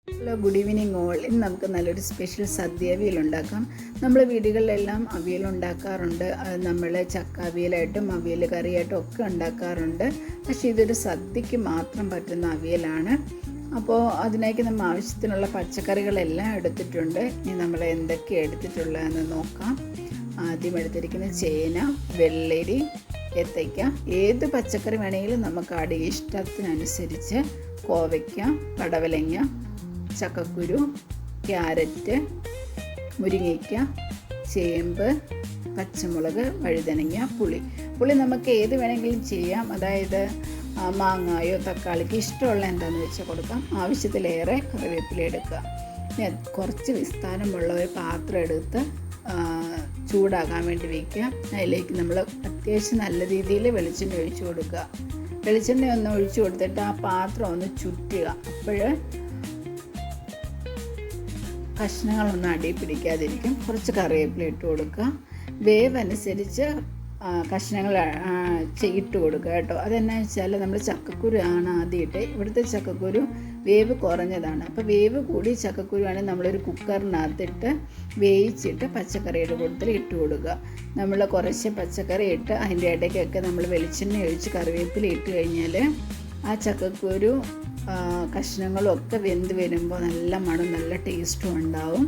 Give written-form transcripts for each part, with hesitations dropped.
Hello, good evening all. ഇന്ന് നമുക്ക് നല്ലൊരു സ്പെഷ്യൽ സദ്യ അവിയൽ ഉണ്ടാക്കാം. നമ്മൾ വീടുകളിലെല്ലാം അവിയൽ ഉണ്ടാക്കാറുണ്ട്. അത് നമ്മൾ ചക്ക അവിയലായിട്ടും അവിയൽ കറിയായിട്ടും ഒക്കെ ഉണ്ടാക്കാറുണ്ട്. പക്ഷേ ഇതൊരു സദ്യക്ക് മാത്രം പറ്റുന്ന അവിയലാണ്. അപ്പോൾ അതിനായിട്ട് നമ്മൾ ആവശ്യത്തിനുള്ള പച്ചക്കറികളെല്ലാം എടുത്തിട്ടുണ്ട്. ഇനി നമ്മൾ എന്തൊക്കെയാണ് എടുത്തിട്ടുള്ളതെന്ന് നോക്കാം. ആദ്യം എടുത്തിരിക്കുന്ന ചേന, വെള്ളരി, ഏത്തയ്ക്ക, ഏത് പച്ചക്കറി വേണമെങ്കിലും നമുക്ക് ആഡ് ഇഷ്ടത്തിനനുസരിച്ച്. കോവയ്ക്ക, പടവലങ്ങ, ചക്കക്കുരു, ക്യാരറ്റ്, മുരിങ്ങയ്ക്ക, ചേമ്പ്, പച്ചമുളക്, വഴുതനങ്ങ, പുളി നമുക്ക് ഏത് വേണമെങ്കിലും ചെയ്യാം. അതായത് മാങ്ങായോ തക്കാളിക്ക് ഇഷ്ടമുള്ള എന്താണെന്ന് വെച്ചാൽ കൊടുക്കാം. ആവശ്യത്തിലേറെ കറിവേപ്പില എടുക്കുക. ഇനി കുറച്ച് വിസ്താരമുള്ള ഒരു പാത്രം എടുത്ത് ചൂടാകാൻ വേണ്ടി വയ്ക്കുക. അതിലേക്ക് നമ്മൾ അത്യാവശ്യം നല്ല രീതിയിൽ വെളിച്ചെണ്ണ ഒഴിച്ചു കൊടുക്കുക. വെളിച്ചെണ്ണ ഒന്ന് ഒഴിച്ചു കൊടുത്തിട്ട് ആ പാത്രം ഒന്ന് ചുറ്റുക. അപ്പോൾ കഷ്ണങ്ങളൊന്നും അടി പിടിക്കാതിരിക്കും. കുറച്ച് കറിവേപ്പില ഇട്ട് കൊടുക്കുക. വേവ് അനുസരിച്ച് കഷ്ണങ്ങൾ ഇട്ട് കൊടുക്കുക കേട്ടോ. അതെന്നാ വെച്ചാൽ നമ്മൾ ചക്കക്കുരു ആണ് ആദ്യമായിട്ട്. ഇവിടുത്തെ ചക്കക്കുരു വേവ് കുറഞ്ഞതാണ്. അപ്പോൾ വേവ് കൂടി ചക്കക്കുരു ആണെങ്കിൽ നമ്മളൊരു കുക്കറിനകത്തിട്ട് വേവിച്ചിട്ട് പച്ചക്കറിയുടെ കൂട്ടത്തിൽ ഇട്ട് കൊടുക്കുക. നമ്മൾ കുറച്ച് പച്ചക്കറി ഇട്ട് അതിൻ്റെ ഇടയ്ക്കൊക്കെ നമ്മൾ വെളിച്ചെണ്ണ ഒഴിച്ച് കറിവേപ്പില ഇട്ട് കഴിഞ്ഞാൽ ആ ചക്കക്കുരു കഷ്ണങ്ങളും ഒക്കെ വെന്ത് വരുമ്പോൾ നല്ല മണം, നല്ല ടേസ്റ്റും ഉണ്ടാവും.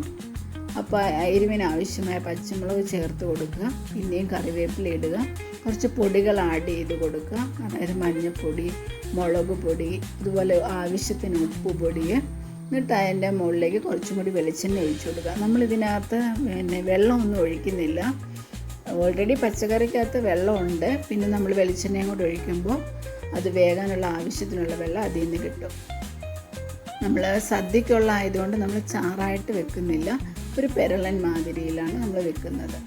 അപ്പോൾ എരിവിന് ആവശ്യമായ പച്ചമുളക് ചേർത്ത് കൊടുക്കുക. പിന്നെയും കറിവേപ്പില ഇടുക. കുറച്ച് പൊടികൾ ആഡ് ചെയ്ത് കൊടുക്കുക. അതായത് മഞ്ഞൾപ്പൊടി, മുളക് പൊടി, ഇതുപോലെ ആവശ്യത്തിന് ഉപ്പ് പൊടി. എന്നിട്ട് അതിൻ്റെ മുകളിലേക്ക് കുറച്ചും കൂടി വെളിച്ചെണ്ണ ഒഴിച്ചു കൊടുക്കുക. നമ്മളിതിനകത്ത് വെള്ളമൊന്നും ഒഴിക്കുന്നില്ല. ഓൾറെഡി പച്ചക്കറിക്കകത്ത് വെള്ളമുണ്ട്. പിന്നെ നമ്മൾ വെളിച്ചെണ്ണയും കൂടി ഒഴിക്കുമ്പോൾ അത് വേകാനുള്ള ആവശ്യത്തിനുള്ള വെള്ളം അതിൽ നിന്ന് കിട്ടും. നമ്മൾ സദ്യക്കുള്ള ആയതുകൊണ്ട് നമ്മൾ ചാറായിട്ട് വെക്കുന്നില്ല. ഒരു പെരളൻ മാതിരിയിലാണ് നമ്മൾ വെക്കുന്നത്.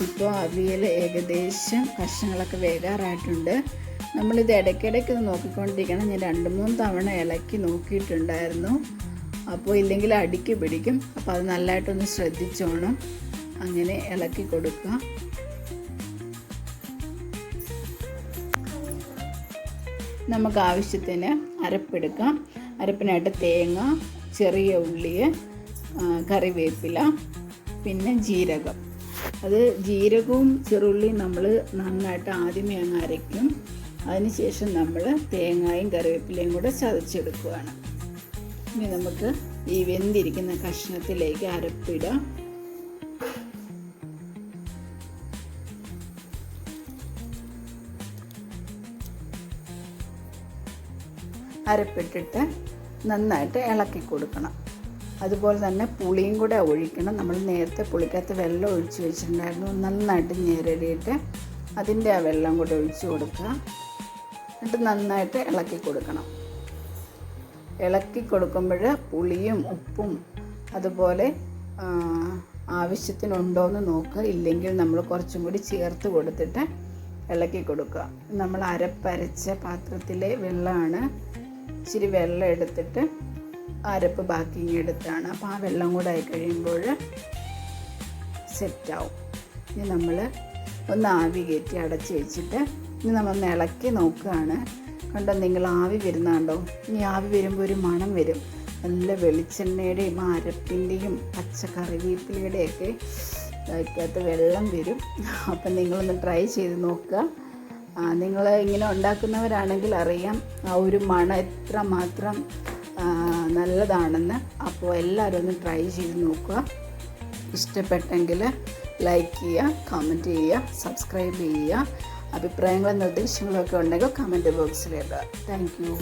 ഇപ്പോൾ അവിയൽ ഏകദേശം കഷ്ണങ്ങളൊക്കെ വേകാറായിട്ടുണ്ട്. നമ്മളിത് ഇടയ്ക്കിടയ്ക്ക് നോക്കിക്കൊണ്ടിരിക്കണം. ഞാൻ 2-3 തവണ ഇളക്കി നോക്കിയിട്ടുണ്ടായിരുന്നു. അപ്പോൾ ഇല്ലെങ്കിൽ അടിക്ക് പിടിക്കും. അപ്പോൾ അത് നല്ലതായിട്ടൊന്ന് ശ്രദ്ധിച്ചോണം. അങ്ങനെ ഇളക്കി കൊടുക്കുക. നമുക്ക് ആവശ്യത്തിന് അരപ്പെടുക്കാം. അരപ്പിനായിട്ട് തേങ്ങ, ചെറിയ ഉള്ളി, കറിവേപ്പില, പിന്നെ ജീരകം. അത് ജീരകവും ചെറുള്ളിയും നമ്മൾ നന്നായിട്ട് ആദ്യമേ അങ്ങ് അരയ്ക്കും. അതിനുശേഷം നമ്മൾ തേങ്ങയും കറിവേപ്പിലയും കൂടെ ചതച്ചെടുക്കുകയാണ്. ഇനി നമുക്ക് ഈ വെന്തിരിക്കുന്ന കഷ്ണത്തിലേക്ക് അരപ്പിടാം. അരപ്പിട്ടിട്ട് നന്നായിട്ട് ഇളക്കി കൊടുക്കണം. അതുപോലെ തന്നെ പുളിയും കൂടെ ഒഴിക്കണം. നമ്മൾ നേരത്തെ പുളിക്കകത്ത് വെള്ളം ഒഴിച്ച് വെച്ചിട്ടുണ്ടായിരുന്നു. നന്നായിട്ട് ഞെരടിയിട്ട് അതിൻ്റെ ആ വെള്ളം കൂടെ ഒഴിച്ച് കൊടുക്കുക. എന്നിട്ട് നന്നായിട്ട് ഇളക്കി കൊടുക്കണം. ഇളക്കി കൊടുക്കുമ്പോൾ പുളിയും ഉപ്പും അതുപോലെ ആവശ്യത്തിനുണ്ടോയെന്ന് നോക്കുക. ഇല്ലെങ്കിൽ നമ്മൾ കുറച്ചും കൂടി ചേർത്ത് കൊടുത്തിട്ട് ഇളക്കി കൊടുക്കുക. നമ്മൾ അരപ്പരച്ച പാത്രത്തിലെ വെള്ളമാണ്. ഇച്ചിരി വെള്ളം എടുത്തിട്ട് അരപ്പ് ബാക്കി എടുത്താണ്. അപ്പോൾ ആ വെള്ളം കൂടെ ആയി കഴിയുമ്പോൾ സെറ്റാവും. ഇനി നമ്മൾ ഒന്ന് ആവി കയറ്റി അടച്ച് വെച്ചിട്ട് ഇനി നമ്മളൊന്ന് ഇളക്കി നോക്കുകയാണ്. കണ്ടോ, നിങ്ങൾ ആവി വരുന്നുണ്ടോ? ഇനി ആവി വരുമ്പോൾ ഒരു മണം വരും. നല്ല വെളിച്ചെണ്ണയുടെയും അരപ്പിൻ്റെയും പച്ചക്കറിവേപ്പിലയുടെയൊക്കെ അതിനകത്ത് വെള്ളം വരും. അപ്പം നിങ്ങളൊന്ന് ട്രൈ ചെയ്ത് നോക്കുക. നിങ്ങൾ ഇങ്ങനെ ഉണ്ടാക്കുന്നവരാണെങ്കിൽ അറിയാം ആ ഒരു മണം എത്രമാത്രം നല്ലതാണെന്ന്. അപ്പോൾ എല്ലാവരും ഒന്ന് ട്രൈ ചെയ്ത് നോക്കുക. ഇഷ്ടപ്പെട്ടെങ്കിൽ ലൈക്ക് ചെയ്യുക, കമൻറ്റ് ചെയ്യുക, സബ്സ്ക്രൈബ് ചെയ്യുക. അഭിപ്രായങ്ങളും നിർദ്ദേശങ്ങളൊക്കെ ഉണ്ടെങ്കിൽ കമൻറ്റ് ബോക്സിലിടുക. Thank you.